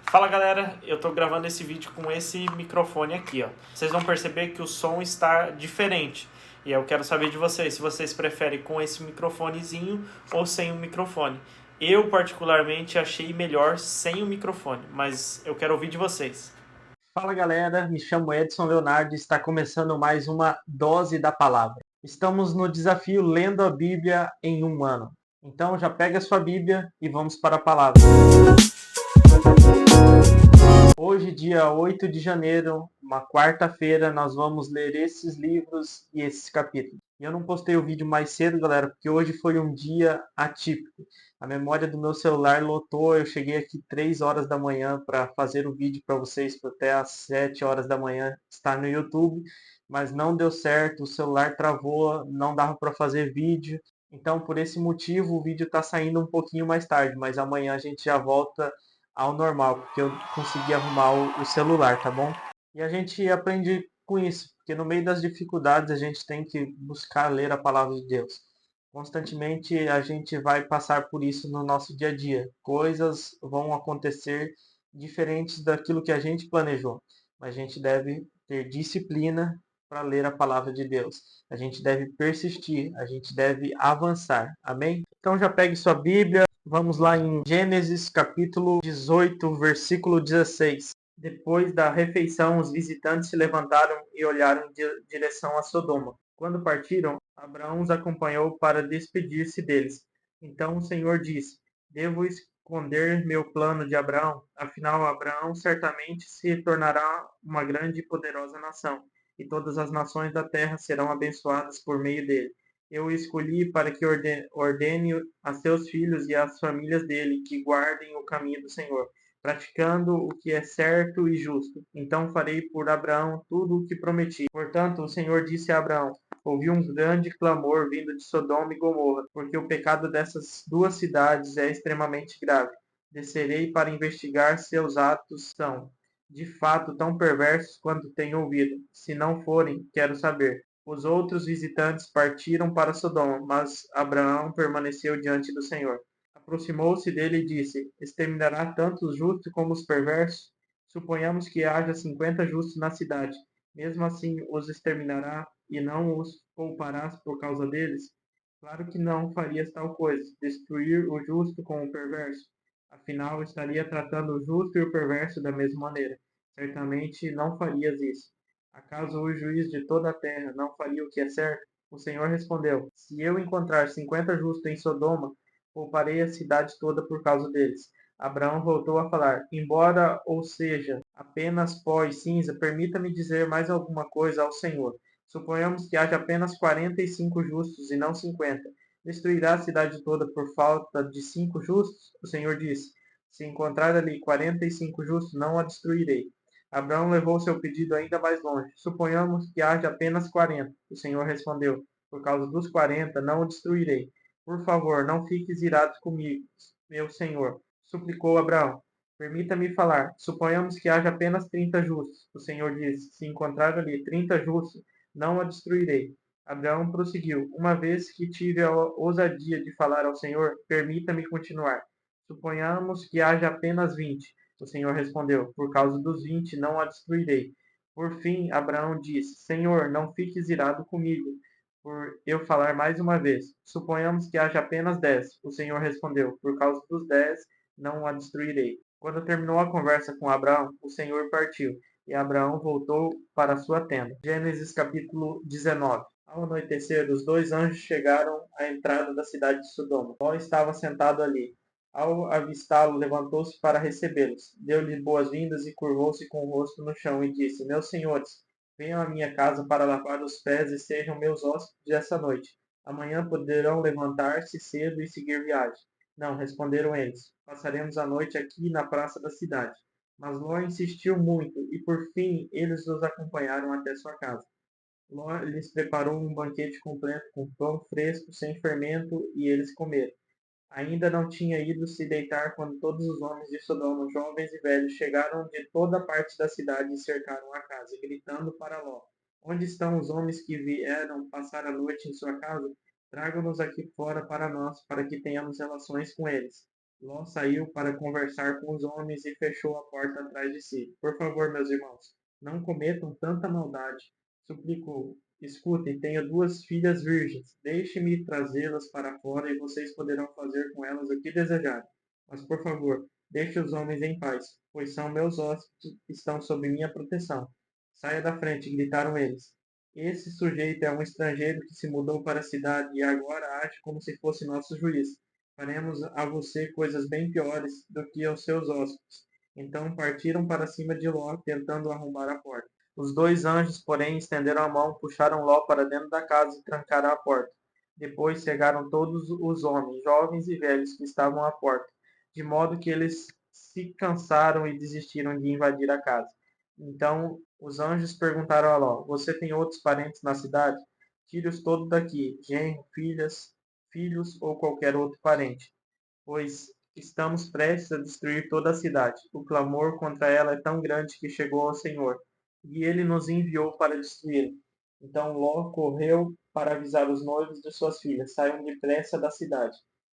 Fala galera, eu tô gravando esse vídeo com esse microfone aqui, ó. Vocês vão perceber que o som está diferente. E eu quero saber de vocês, se vocês preferem com esse microfonezinho ou sem o microfone. Eu particularmente achei melhor sem o microfone, mas eu quero ouvir de vocês. Fala galera, me chamo Edson Leonardo e está começando mais uma Dose da Palavra. Estamos no desafio Lendo a Bíblia em um ano. Então já pega a sua Bíblia e vamos para a palavra. Hoje, dia 8 de janeiro, uma quarta-feira, nós vamos ler esses livros e esses capítulos. E eu não postei o vídeo mais cedo, galera, porque hoje foi um dia atípico. A memória do meu celular lotou, eu cheguei aqui 3 horas da manhã para fazer o vídeo para vocês, até às 7 horas da manhã estar no YouTube, mas não deu certo, o celular travou, não dava para fazer vídeo. Então, por esse motivo, o vídeo está saindo um pouquinho mais tarde, mas amanhã a gente já volta ao normal, porque eu consegui arrumar o celular, tá bom? E a gente aprende com isso, porque no meio das dificuldades a gente tem que buscar ler a palavra de Deus. Constantemente a gente vai passar por isso no nosso dia a dia. Coisas vão acontecer diferentes daquilo que a gente planejou, mas a gente deve ter disciplina para ler a palavra de Deus. A gente deve persistir, a gente deve avançar. Amém? Então já pegue sua Bíblia. Vamos lá em Gênesis capítulo 18, versículo 16. Depois da refeição, os visitantes se levantaram e olharam em direção a Sodoma. Quando partiram, Abraão os acompanhou para despedir-se deles. Então o Senhor disse: Devo esconder meu plano de Abraão? Afinal, Abraão certamente se tornará uma grande e poderosa nação, e todas as nações da terra serão abençoadas por meio dele. Eu o escolhi para que ordene a seus filhos e às famílias dele que guardem o caminho do Senhor, praticando o que é certo e justo. Então farei por Abraão tudo o que prometi. Portanto, o Senhor disse a Abraão: ouvi um grande clamor vindo de Sodoma e Gomorra, porque o pecado dessas duas cidades é extremamente grave. Descerei para investigar se seus atos são, de fato, tão perversos quanto tenho ouvido. Se não forem, quero saber. Os outros visitantes partiram para Sodoma, mas Abraão permaneceu diante do Senhor. Aproximou-se dele e disse: exterminará tanto os justos como os perversos? Suponhamos que haja 50 justos na cidade. Mesmo assim, os exterminará e não os pouparás por causa deles? Claro que não farias tal coisa, destruir o justo com o perverso. Afinal, estaria tratando o justo e o perverso da mesma maneira. Certamente não farias isso. Acaso o juiz de toda a terra não faria o que é certo? O Senhor respondeu: se eu encontrar 50 justos em Sodoma, pouparei a cidade toda por causa deles. Abraão voltou a falar: embora ou seja apenas pó e cinza, permita-me dizer mais alguma coisa ao Senhor. Suponhamos que haja apenas 45 justos e não 50. Destruirá a cidade toda por falta de 5 justos? O Senhor disse: se encontrar ali 45 justos, não a destruirei. Abraão levou seu pedido ainda mais longe. Suponhamos que haja apenas 40. O Senhor respondeu: por causa dos 40, não o destruirei. Por favor, não fiques irados comigo, meu senhor, suplicou Abraão. Permita-me falar. Suponhamos que haja apenas 30 justos. O Senhor disse: se encontrar ali 30 justos, não a destruirei. Abraão prosseguiu: uma vez que tive a ousadia de falar ao Senhor, permita-me continuar. Suponhamos que haja apenas 20. O Senhor respondeu: por causa dos 20, não a destruirei. Por fim, Abraão disse: Senhor, não fiques irado comigo, por eu falar mais uma vez. Suponhamos que haja apenas 10. O Senhor respondeu: por causa dos 10, não a destruirei. Quando terminou a conversa com Abraão, o Senhor partiu, e Abraão voltou para sua tenda. Gênesis capítulo 19. Ao anoitecer, os dois anjos chegaram à entrada da cidade de Sodoma. Ló estava sentado ali. Ao avistá-lo, levantou-se para recebê-los. Deu-lhe boas-vindas e curvou-se com o rosto no chão e disse: meus senhores, venham à minha casa para lavar os pés e sejam meus hóspedes essa noite. Amanhã poderão levantar-se cedo e seguir viagem. Não, responderam eles. Passaremos a noite aqui na praça da cidade. Mas Ló insistiu muito e por fim eles os acompanharam até sua casa. Ló lhes preparou um banquete completo com pão fresco, sem fermento, e eles comeram. Ainda não tinha ido se deitar quando todos os homens de Sodoma, jovens e velhos, chegaram de toda parte da cidade e cercaram a casa, gritando para Ló: onde estão os homens que vieram passar a noite em sua casa? Tragam-nos aqui fora para nós, para que tenhamos relações com eles. Ló saiu para conversar com os homens e fechou a porta atrás de si. Por favor, meus irmãos, não cometam tanta maldade, suplicou. Escutem, tenho duas filhas virgens. Deixe-me trazê-las para fora e vocês poderão fazer com elas o que desejarem. Mas, por favor, deixe os homens em paz, pois são meus hóspedes e estão sob minha proteção. Saia da frente, gritaram eles. Esse sujeito é um estrangeiro que se mudou para a cidade e agora age como se fosse nosso juiz. Faremos a você coisas bem piores do que aos seus hóspedes. Então partiram para cima de Ló, tentando arrombar a porta. Os dois anjos, porém, estenderam a mão, puxaram Ló para dentro da casa e trancaram a porta. Depois cegaram todos os homens, jovens e velhos, que estavam à porta, de modo que eles se cansaram e desistiram de invadir a casa. Então os anjos perguntaram a Ló: Você tem outros parentes na cidade? Tire-os todos daqui, genro, filhos ou qualquer outro parente, pois estamos prestes a destruir toda a cidade. O clamor contra ela é tão grande que chegou ao Senhor, e ele nos enviou para destruí-la. Então Ló correu para avisar os noivos de suas filhas: Saiam depressa da cidade.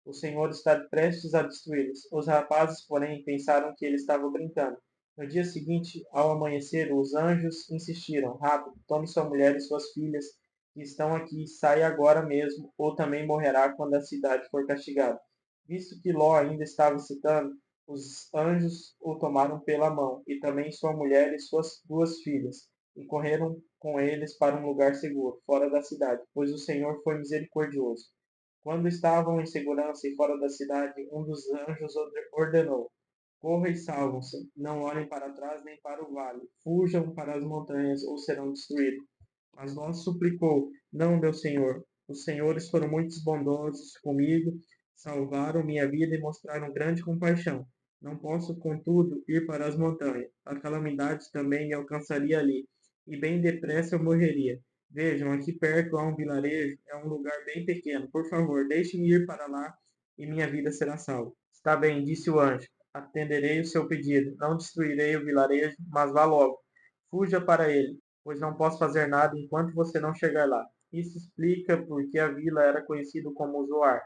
O Senhor está prestes a destruí-los. Os rapazes, porém, pensaram que ele estava brincando. No dia seguinte, ao amanhecer, os anjos insistiram: Rápido, tome sua mulher e suas filhas que estão aqui, saia agora mesmo, ou também morrerá quando a cidade for castigada. Visto que Ló ainda estava excitando, os anjos o tomaram pela mão, e também sua mulher e suas duas filhas, e correram com eles para um lugar seguro, fora da cidade, pois o Senhor foi misericordioso. Quando estavam em segurança e fora da cidade, um dos anjos ordenou: Corram e salvam-se, não olhem para trás nem para o vale, fujam para as montanhas ou serão destruídos. Mas Ló suplicou: Não, meu senhor, os senhores foram muito bondosos comigo, salvaram minha vida e mostraram grande compaixão. Não posso, contudo, ir para as montanhas. A calamidade também me alcançaria ali, e bem depressa eu morreria. Vejam, aqui perto há um vilarejo, é um lugar bem pequeno. Por favor, deixe-me ir para lá e minha vida será salva. Está bem, disse o anjo. Atenderei o seu pedido. Não destruirei o vilarejo, mas vá logo. Fuja para ele, pois não posso fazer nada enquanto você não chegar lá. Isso explica por que a vila era conhecida como Zoar.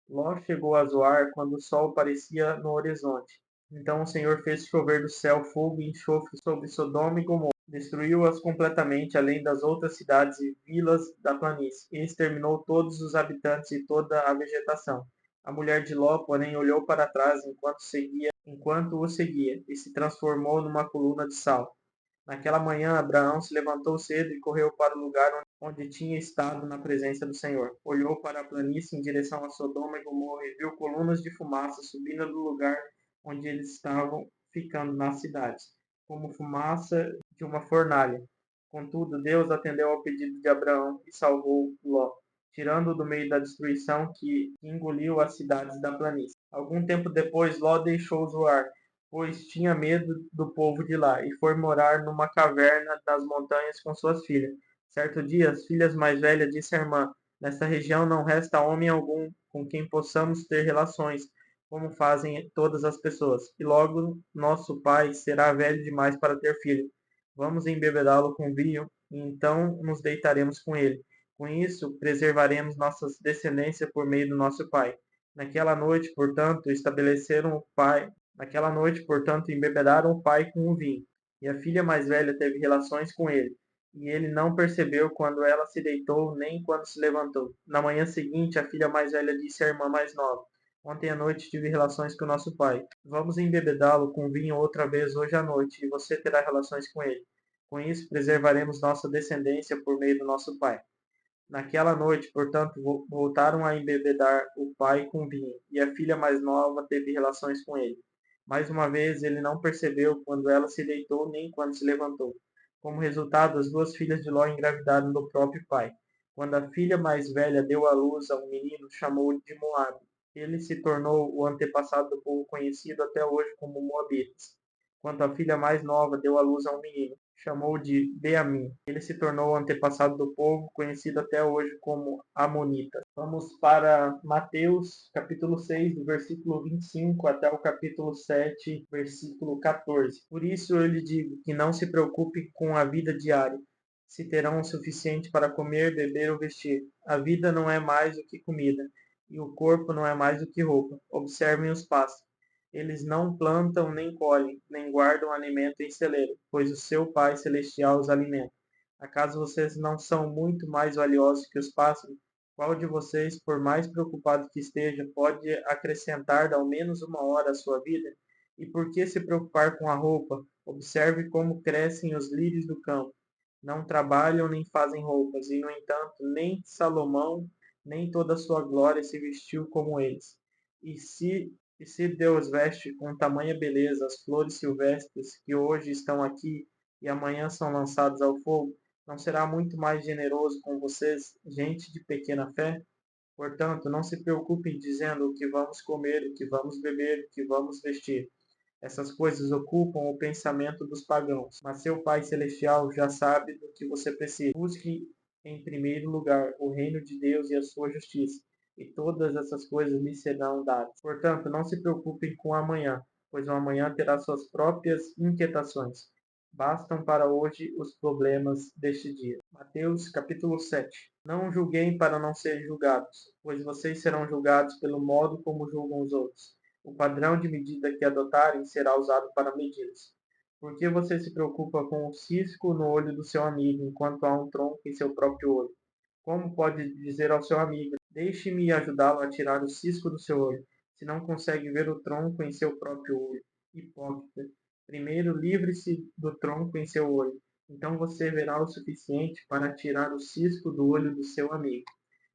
Ló chegou a Zoar quando o sol aparecia no horizonte. Então o Senhor fez chover do céu fogo e enxofre sobre Sodoma e Gomorra. Destruiu-as completamente, além das outras cidades e vilas da planície, e exterminou todos os habitantes e toda a vegetação. A mulher de Ló, porém, olhou para trás enquanto o seguia, e se transformou numa coluna de sal. Naquela manhã, Abraão se levantou cedo e correu para o lugar onde tinha estado na presença do Senhor. Olhou para a planície em direção a Sodoma e Gomorra e viu colunas de fumaça subindo do lugar onde eles estavam ficando nas cidades, como fumaça de uma fornalha. Contudo, Deus atendeu ao pedido de Abraão e salvou Ló, tirando-o do meio da destruição que engoliu as cidades da planície. Algum tempo depois, Ló deixou Zoar, pois tinha medo do povo de lá, e foi morar numa caverna das montanhas com suas filhas. Certo dia, as filhas mais velhas disse à irmã: Nesta região não resta homem algum com quem possamos ter relações, como fazem todas as pessoas, e logo nosso pai será velho demais para ter filho. Vamos embebedá-lo com vinho, e então nos deitaremos com ele. Com isso, preservaremos nossa descendência por meio do nosso pai. Naquela noite, portanto, estabeleceram o pai Naquela noite, portanto, embebedaram o pai com o vinho, e a filha mais velha teve relações com ele, e ele não percebeu quando ela se deitou, nem quando se levantou. Na manhã seguinte, a filha mais velha disse à irmã mais nova: Ontem à noite tive relações com nosso pai. Vamos embebedá-lo com vinho outra vez hoje à noite, e você terá relações com ele. Com isso, preservaremos nossa descendência por meio do nosso pai. Naquela noite, portanto, voltaram a embebedar o pai com vinho, e a filha mais nova teve relações com ele. Mais uma vez, ele não percebeu quando ela se deitou nem quando se levantou. Como resultado, as duas filhas de Ló engravidaram do próprio pai. Quando a filha mais velha deu à luz a um menino, chamou-o de Moabe. Ele se tornou o antepassado do povo conhecido até hoje como Moabitas. Quando a filha mais nova deu à luz a um menino, chamou-o de Beamim. Ele se tornou o antepassado do povo, conhecido até hoje como Amonitas. Vamos para Mateus, capítulo 6, do versículo 25 até o capítulo 7, versículo 14. Por isso eu lhe digo que não se preocupe com a vida diária, se terão o suficiente para comer, beber ou vestir. A vida não é mais do que comida, e o corpo não é mais do que roupa. Observem os pássaros. Eles não plantam, nem colhem, nem guardam alimento em celeiro, pois o seu Pai Celestial os alimenta. Acaso vocês não são muito mais valiosos que os pássaros? Qual de vocês, por mais preocupado que esteja, pode acrescentar ao menos uma hora à sua vida? E por que se preocupar com a roupa? Observe como crescem os lírios do campo. Não trabalham nem fazem roupas, e no entanto, nem Salomão, nem toda a sua glória se vestiu como eles. E se Deus veste com tamanha beleza as flores silvestres que hoje estão aqui e amanhã são lançadas ao fogo, não será muito mais generoso com vocês, gente de pequena fé? Portanto, não se preocupem dizendo o que vamos comer, o que vamos beber, o que vamos vestir. Essas coisas ocupam o pensamento dos pagãos, mas seu Pai Celestial já sabe do que você precisa. Busque em primeiro lugar o reino de Deus e a sua justiça, e todas essas coisas lhe serão dadas. Portanto, não se preocupem com o amanhã, pois o amanhã terá suas próprias inquietações. Bastam para hoje os problemas deste dia. Mateus capítulo 7. Não julguem para não serem julgados, pois vocês serão julgados pelo modo como julgam os outros. O padrão de medida que adotarem será usado para medi-los. Por que você se preocupa com o cisco no olho do seu amigo, enquanto há um tronco em seu próprio olho? Como pode dizer ao seu amigo: deixe-me ajudá-lo a tirar o cisco do seu olho, se não consegue ver o tronco em seu próprio olho? Hipócrita! Primeiro livre-se do tronco em seu olho, então você verá o suficiente para tirar o cisco do olho do seu amigo.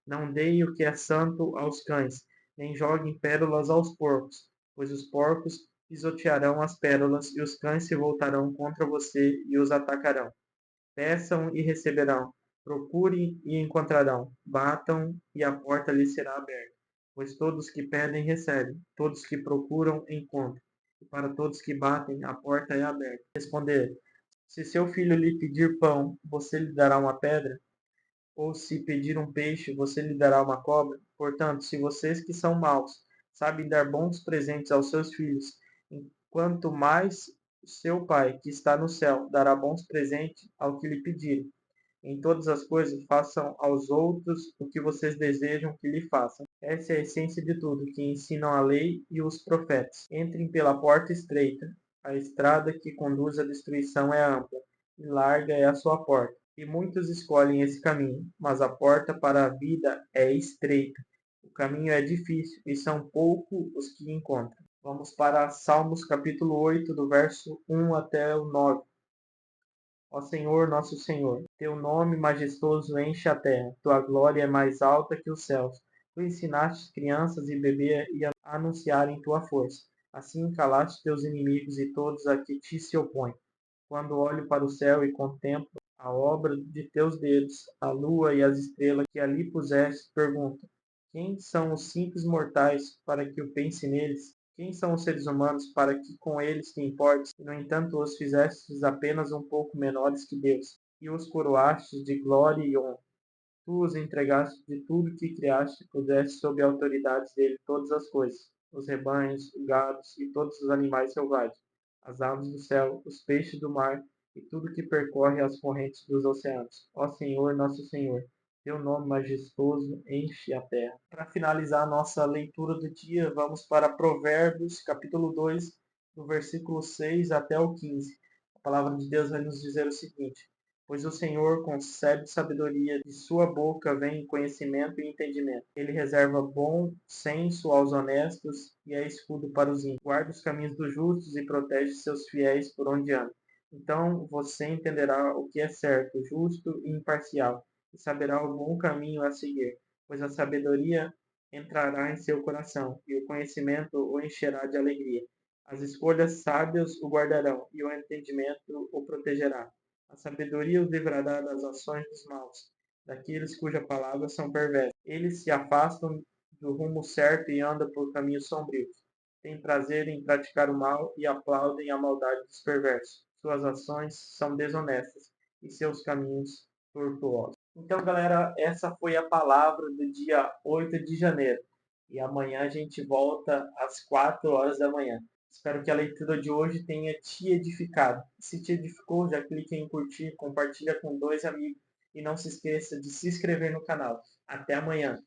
Não deem o que é santo aos cães, nem joguem pérolas aos porcos, pois os porcos pisotearão as pérolas e os cães se voltarão contra você e os atacarão. Peçam e receberão, procurem e encontrarão, batam e a porta lhes será aberta. Pois todos que pedem recebem, todos que procuram encontram, e para todos que batem a porta é aberta. Responder: se seu filho lhe pedir pão, você lhe dará uma pedra? Ou se pedir um peixe, você lhe dará uma cobra? Portanto, se vocês que são maus sabem dar bons presentes aos seus filhos, quanto mais seu Pai, que está no céu, dará bons presentes ao que lhe pedirem. Em todas as coisas, façam aos outros o que vocês desejam que lhe façam. Essa é a essência de tudo que ensinam a lei e os profetas. Entrem pela porta estreita. A estrada que conduz à destruição é ampla, e larga é a sua porta. E muitos escolhem esse caminho, mas a porta para a vida é estreita. O caminho é difícil, e são poucos os que encontram. Vamos para Salmos capítulo 8, do verso 1 até o 9. Ó Senhor, nosso Senhor, teu nome majestoso enche a terra, tua glória é mais alta que os céus. Tu ensinaste crianças e bebês a anunciarem tua força. Assim calaste teus inimigos e todos a que te se opõem. Quando olho para o céu e contemplo a obra de teus dedos, a lua e as estrelas que ali puseste, pergunto: quem são os simples mortais para que eu pense neles? Quem são os seres humanos para que com eles te importes? E, no entanto, os fizestes apenas um pouco menores que Deus, e os coroastes de glória e honra. Tu os entregaste de tudo que criaste, e puseste sob a autoridade dele todas as coisas, os rebanhos, os gados e todos os animais selvagens, as aves do céu, os peixes do mar e tudo que percorre as correntes dos oceanos. Ó Senhor, nosso Senhor, teu nome majestoso enche a terra. Para finalizar a nossa leitura do dia, vamos para Provérbios, capítulo 2, do versículo 6 até o 15. A palavra de Deus vai nos dizer o seguinte: pois o Senhor concede sabedoria, de sua boca vem conhecimento e entendimento. Ele reserva bom senso aos honestos e é escudo para os ímpios. Guarda os caminhos dos justos e protege seus fiéis por onde andam. Então você entenderá o que é certo, justo e imparcial, e saberá o bom caminho a seguir, pois a sabedoria entrará em seu coração, e o conhecimento o encherá de alegria. As escolhas sábias o guardarão, e o entendimento o protegerá. A sabedoria os livrará das ações dos maus, daqueles cujas palavras são perversas. Eles se afastam do rumo certo e andam por caminhos sombrios. Têm prazer em praticar o mal e aplaudem a maldade dos perversos. Suas ações são desonestas e seus caminhos tortuosos. Então, galera, essa foi a palavra do dia 8 de janeiro. E amanhã a gente volta às 4 horas da manhã. Espero que a leitura de hoje tenha te edificado. Se te edificou, já clique em curtir, compartilha com 2 amigos e não se esqueça de se inscrever no canal. Até amanhã!